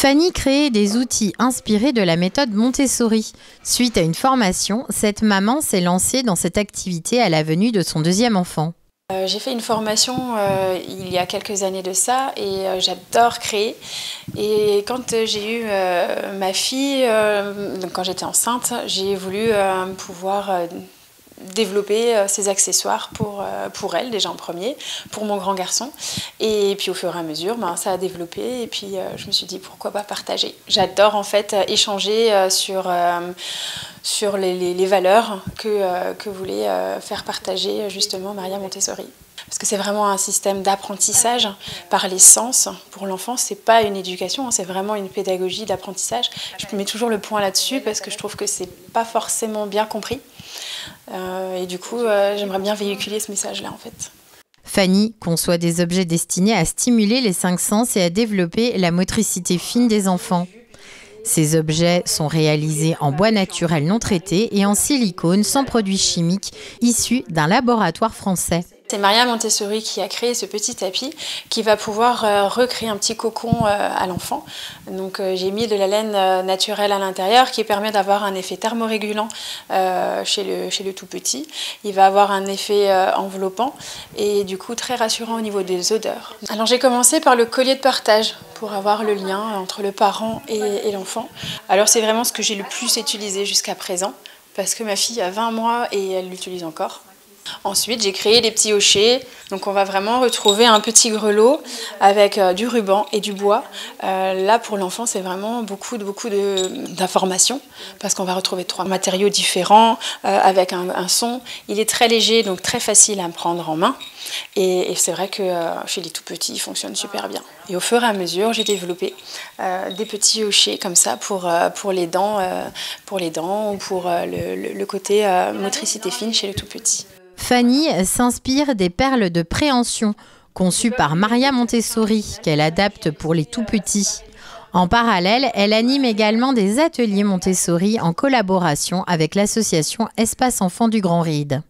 Fanny crée des outils inspirés de la méthode Montessori. Suite à une formation, cette maman s'est lancée dans cette activité à la venue de son deuxième enfant. J'ai fait une formation il y a quelques années de ça et j'adore créer. Et quand j'ai eu ma fille, quand j'étais enceinte, j'ai voulu pouvoir développer ces accessoires pour elle déjà en premier, pour mon grand garçon, et puis au fur et à mesure ça a développé et puis je me suis dit pourquoi pas partager. J'adore en fait échanger sur les valeurs que voulait faire partager justement Maria Montessori. Parce que c'est vraiment un système d'apprentissage par les sens. Pour l'enfant, c'est pas une éducation, c'est vraiment une pédagogie d'apprentissage. Je mets toujours le point là-dessus parce que je trouve que c'est pas forcément bien compris. Et du coup, j'aimerais bien véhiculer ce message-là en fait. Fanny conçoit des objets destinés à stimuler les 5 sens et à développer la motricité fine des enfants. Ces objets sont réalisés en bois naturel non traité et en silicone sans produits chimiques issus d'un laboratoire français. C'est Maria Montessori qui a créé ce petit tapis qui va pouvoir recréer un petit cocon à l'enfant. Donc j'ai mis de la laine naturelle à l'intérieur qui permet d'avoir un effet thermorégulant chez le tout petit. Il va avoir un effet enveloppant et du coup très rassurant au niveau des odeurs. Alors j'ai commencé par le collier de partage pour avoir le lien entre le parent et l'enfant. Alors c'est vraiment ce que j'ai le plus utilisé jusqu'à présent parce que ma fille a 20 mois et elle l'utilise encore. Ensuite, j'ai créé des petits hochets. Donc, on va vraiment retrouver un petit grelot avec du ruban et du bois. Là, pour l'enfant, c'est vraiment beaucoup d'informations parce qu'on va retrouver 3 matériaux différents avec un son. Il est très léger, donc très facile à prendre en main. Et c'est vrai que chez les tout petits, il fonctionne super bien. Et au fur et à mesure, j'ai développé des petits hochets comme ça pour les dents ou pour le côté motricité fine chez le tout petit. Fanny s'inspire des perles de préhension conçues par Maria Montessori qu'elle adapte pour les tout-petits. En parallèle, elle anime également des ateliers Montessori en collaboration avec l'association Espace Enfants du Grand Ried.